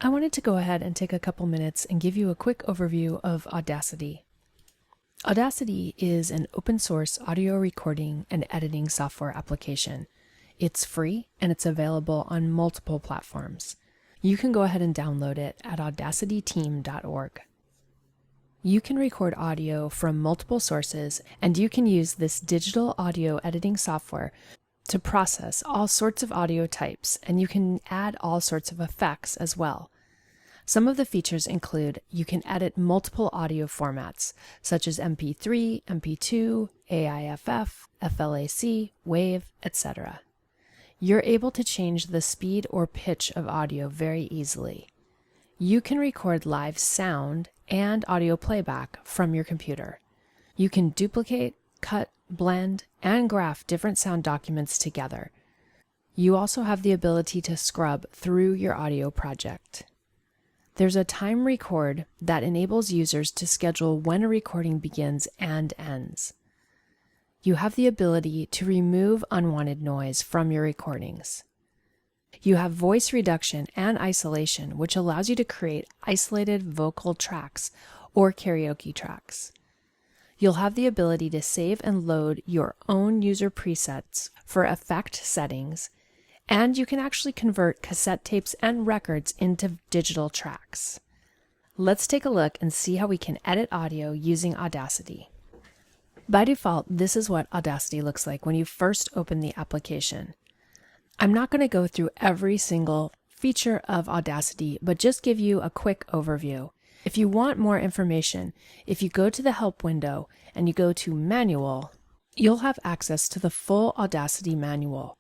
I wanted to go ahead and take a couple minutes and give you a quick overview of Audacity. Audacity is an open source audio recording and editing software application. It's free and it's available on multiple platforms. You can go ahead and download it at audacityteam.org. You can record audio from multiple sources, and you can use this digital audio editing software to process all sorts of audio types, and you can add all sorts of effects as well. Some of the features include you can edit multiple audio formats, such as MP3, MP2, AIFF, FLAC, WAV, etc. You're able to change the speed or pitch of audio very easily. You can record live sound and audio playback from your computer. You can duplicate, cut, blend, and graph different sound documents together. You also have the ability to scrub through your audio project. There's a time record that enables users to schedule when a recording begins and ends. You have the ability to remove unwanted noise from your recordings. You have voice reduction and isolation, which allows you to create isolated vocal tracks or karaoke tracks. You'll have the ability to save and load your own user presets for effect settings, and you can actually convert cassette tapes and records into digital tracks. Let's take a look and see how we can edit audio using Audacity. By default, this is what Audacity looks like when you first open the application. I'm not going to go through every single feature of Audacity, but just give you a quick overview. If you want more information, if you go to the Help window and you go to Manual, you'll have access to the full Audacity Manual.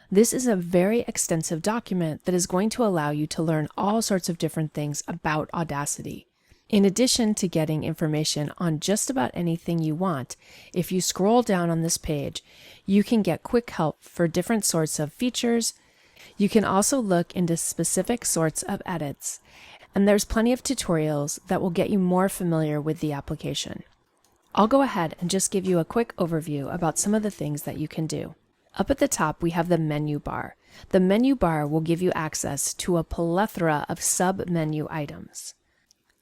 This is a very extensive document that is going to allow you to learn all sorts of different things about Audacity. In addition to getting information on just about anything you want, if you scroll down on this page, you can get quick help for different sorts of features. You can also look into specific sorts of edits, and there's plenty of tutorials that will get you more familiar with the application. I'll go ahead and just give you a quick overview about some of the things that you can do. Up at the top, we have the menu bar. The menu bar will give you access to a plethora of sub-menu items.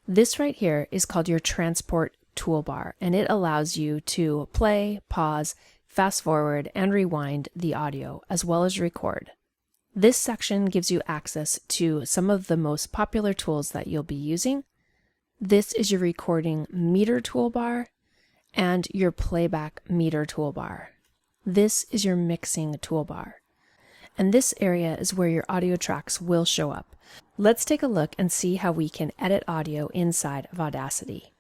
This right here is called your transport toolbar, and it allows you to play, pause, fast forward, and rewind the audio, as well as record. This section gives you access to some of the most popular tools that you'll be using. This is your recording meter toolbar and your playback meter toolbar. This is your mixing toolbar. And this area is where your audio tracks will show up. Let's take a look and see how we can edit audio inside of Audacity.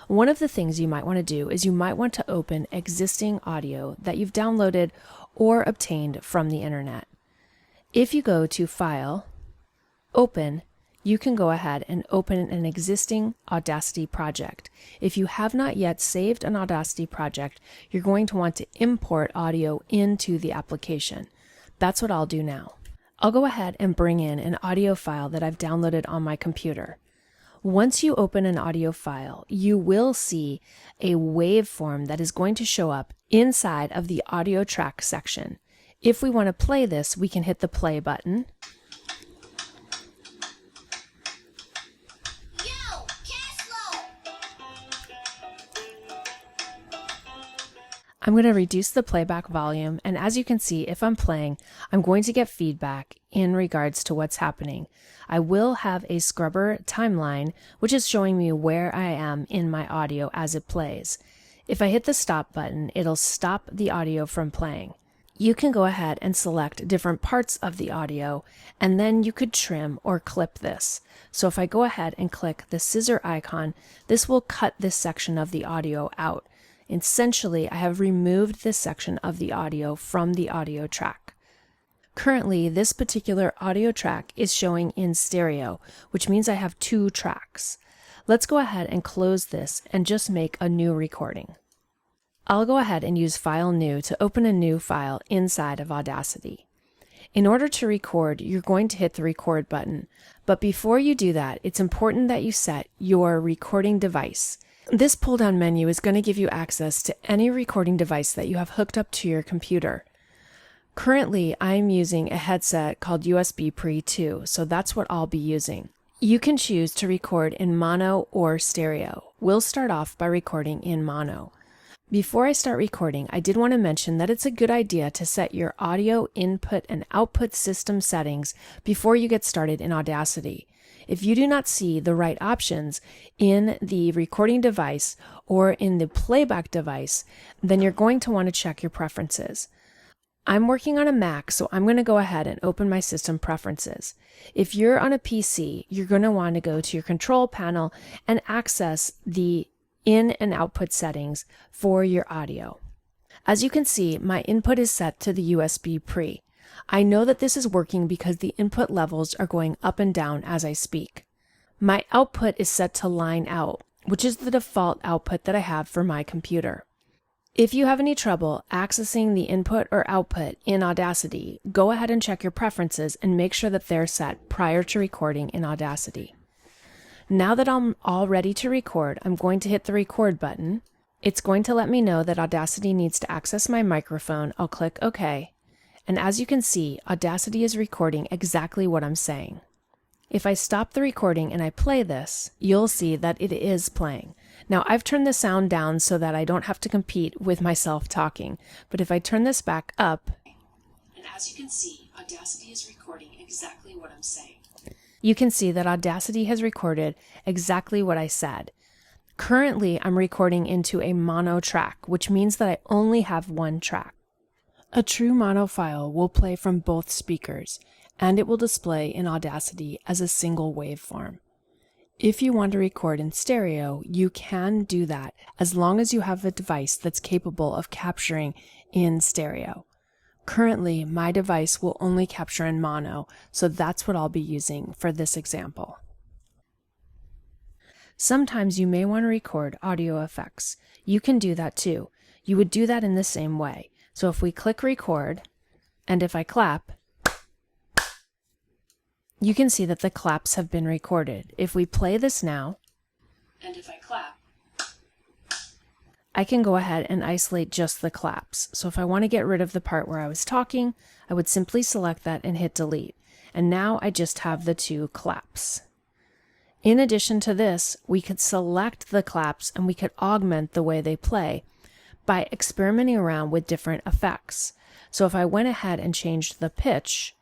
One of the things you might want to do is you might want to open existing audio that you've downloaded or obtained from the internet. If you go to File, Open, you can go ahead and open an existing Audacity project. If you have not yet saved an Audacity project, you're going to want to import audio into the application. That's what I'll do now. I'll go ahead and bring in an audio file that I've downloaded on my computer. Once you open an audio file, you will see a waveform that is going to show up inside of the audio track section. If we want to play this, we can hit the play button. I'm going to reduce the playback volume, and as you can see, if I'm playing, I'm going to get feedback in regards to what's happening. I will have a scrubber timeline, which is showing me where I am in my audio as it plays. If I hit the stop button, it'll stop the audio from playing. You can go ahead and select different parts of the audio, and then you could trim or clip this. So if I go ahead and click the scissor icon, this will cut this section of the audio out. Essentially, I have removed this section of the audio from the audio track. Currently, this particular audio track is showing in stereo, which means I have two tracks. Let's go ahead and close this and just make a new recording. I'll go ahead and use File New to open a new file inside of Audacity. In order to record, you're going to hit the record button, but before you do that, it's important that you set your recording device. This pull-down menu is going to give you access to any recording device that you have hooked up to your computer. Currently, I'm using a headset called USB Pre 2, so that's what I'll be using. You can choose to record in mono or stereo. We'll start off by recording in mono. Before I start recording, I did want to mention that it's a good idea to set your audio input and output system settings before you get started in Audacity. If you do not see the right options in the recording device or in the playback device, then you're going to want to check your preferences. I'm working on a Mac, so I'm going to go ahead and open my system preferences. If you're on a PC, you're going to want to go to your control panel and access the in and output settings for your audio. As you can see, my input is set to the USB pre. I know that this is working because the input levels are going up and down as I speak. My output is set to line out, which is the default output that I have for my computer. If you have any trouble accessing the input or output in Audacity, go ahead and check your preferences and make sure that they're set prior to recording in Audacity. Now that I'm all ready to record, I'm going to hit the record button. It's going to let me know that Audacity needs to access my microphone. I'll click OK. And as you can see, Audacity is recording exactly what I'm saying. If I stop the recording and I play this, you'll see that it is playing. Now I've turned the sound down so that I don't have to compete with myself talking, but if I turn this back up, and as you can see, Audacity is recording exactly what I'm saying. You can see that Audacity has recorded exactly what I said. Currently, I'm recording into a mono track, which means that I only have one track. A true mono file will play from both speakers, and it will display in Audacity as a single waveform. If you want to record in stereo, you can do that as long as you have a device that's capable of capturing in stereo. Currently, my device will only capture in mono, so that's what I'll be using for this example. Sometimes you may want to record audio effects. You can do that too. You would do that in the same way. So if we click record, and if I clap, you can see that the claps have been recorded. If we play this now, and if I clap, I can go ahead and isolate just the claps. So if I want to get rid of the part where I was talking, I would simply select that and hit delete. And now I just have the two claps. In addition to this, we could select the claps and we could augment the way they play by experimenting around with different effects. So if I went ahead and changed the pitch,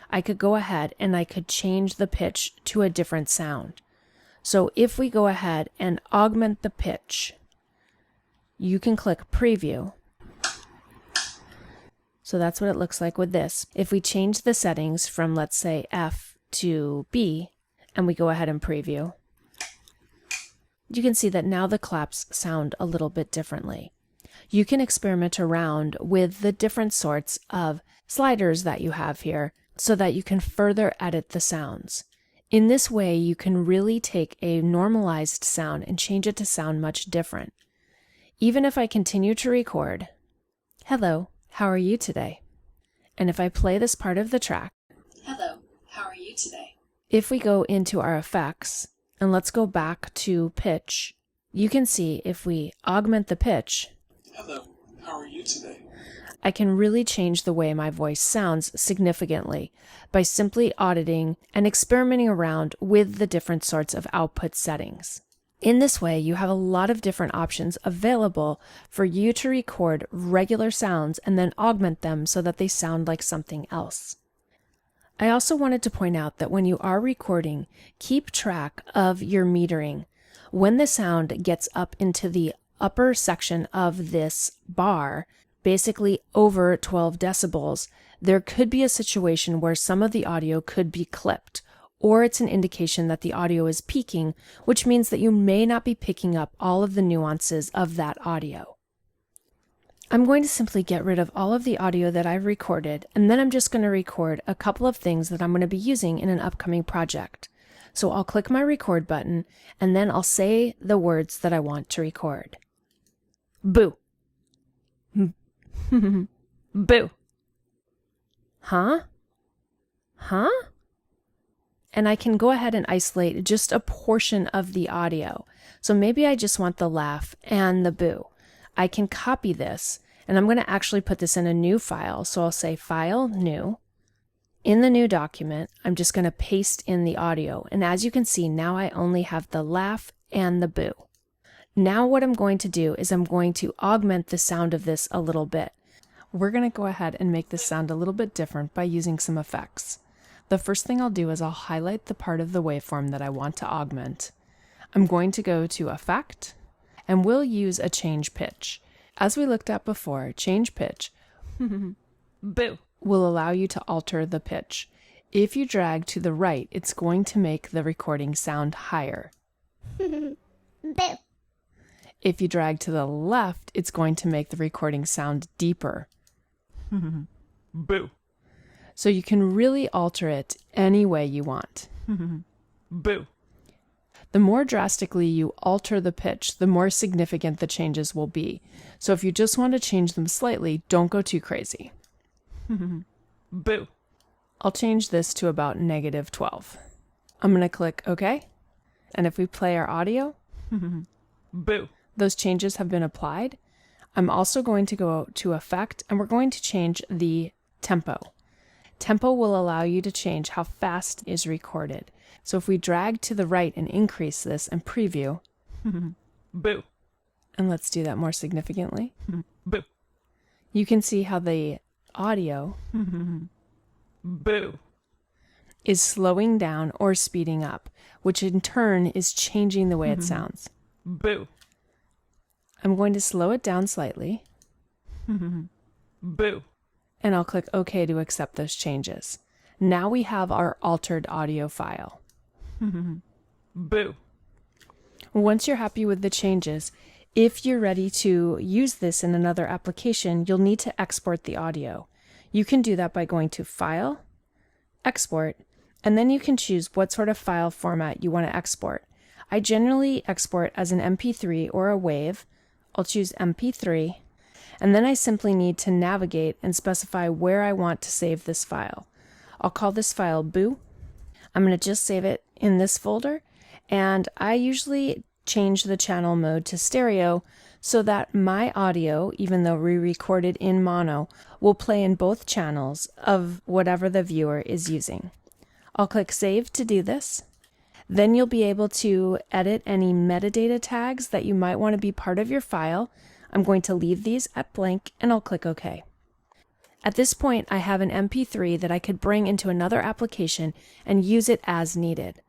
I could go ahead and I could change the pitch to a different sound. So if we go ahead and augment the pitch, you can click preview. So that's what it looks like with this. If we change the settings from, let's say, F to B, and we go ahead and preview, you can see that now the claps sound a little bit differently. You can experiment around with the different sorts of sliders that you have here so that you can further edit the sounds. In this way, you can really take a normalized sound and change it to sound much different. Even if I continue to record, hello, how are you today? And if I play this part of the track, hello, how are you today? If we go into our effects, and let's go back to pitch, you can see if we augment the pitch, hello, how are you today? I can really change the way my voice sounds significantly by simply auditing and experimenting around with the different sorts of output settings. In this way, you have a lot of different options available for you to record regular sounds and then augment them so that they sound like something else. I also wanted to point out that when you are recording, keep track of your metering. When the sound gets up into the upper section of this bar, basically over 12 decibels, there could be a situation where some of the audio could be clipped, or it's an indication that the audio is peaking, which means that you may not be picking up all of the nuances of that audio. I'm going to simply get rid of all of the audio that I've recorded, and then I'm just going to record a couple of things that I'm going to be using in an upcoming project. So I'll click my record button, and then I'll say the words that I want to record. Boo. Boo. Huh? Huh? And I can go ahead and isolate just a portion of the audio. So maybe I just want the laugh and the boo. I can copy this, and I'm going to actually put this in a new file. So I'll say File, New, In the new document, I'm just going to paste in the audio. And as you can see, now I only have the laugh and the boo. Now what I'm going to do is I'm going to augment the sound of this a little bit. We're going to go ahead and make this sound a little bit different by using some effects. The first thing I'll do is I'll highlight the part of the waveform that I want to augment. I'm going to go to Effect, and we'll use a change pitch. As we looked at before, change pitch boo will allow you to alter the pitch. If you drag to the right, it's going to make the recording sound higher. Boo. If you drag to the left, it's going to make the recording sound deeper. Boo. So you can really alter it any way you want. Boo. The more drastically you alter the pitch, the more significant the changes will be. So if you just want to change them slightly, don't go too crazy. Boo. I'll change this to about -12. I'm going to click OK. And if we play our audio, Boo. those changes have been applied. I'm also going to go to Effect, and we're going to change the tempo. Tempo will allow you to change how fast is recorded. So if we drag to the right and increase this and preview, Boo. and let's do that more significantly, Boo. you can see how the audio Boo. is slowing down or speeding up, which in turn is changing the way it sounds. Boo. I'm going to slow it down slightly, Boo. and I'll click OK to accept those changes. Now we have our altered audio file. Boo. Once you're happy with the changes, if you're ready to use this in another application, you'll need to export the audio. You can do that by going to File, Export, and then you can choose what sort of file format you want to export. I generally export as an MP3 or a WAV. I'll choose MP3, and then I simply need to navigate and specify where I want to save this file. I'll call this file Boo. I'm going to just save it in this folder, and I usually change the channel mode to stereo so that my audio, even though re-recorded in mono, will play in both channels of whatever the viewer is using. I'll click Save to do this. Then you'll be able to edit any metadata tags that you might want to be part of your file. I'm going to leave these at blank, and I'll click OK. At this point, I have an MP3 that I could bring into another application and use it as needed.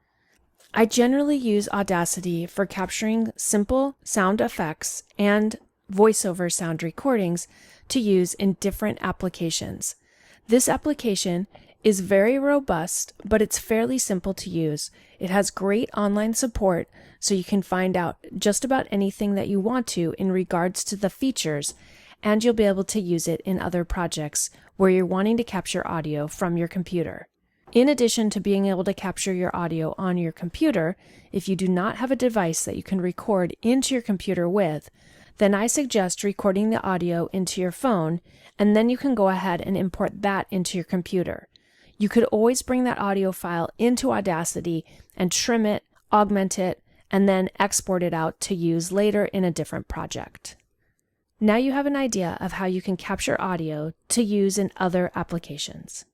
I generally use Audacity for capturing simple sound effects and voiceover sound recordings to use in different applications. This application is very robust, but it's fairly simple to use. It has great online support, so you can find out just about anything that you want to in regards to the features, and you'll be able to use it in other projects where you're wanting to capture audio from your computer. In addition to being able to capture your audio on your computer, if you do not have a device that you can record into your computer with, then I suggest recording the audio into your phone, and then you can go ahead and import that into your computer. You could always bring that audio file into Audacity and trim it, augment it, and then export it out to use later in a different project. Now you have an idea of how you can capture audio to use in other applications.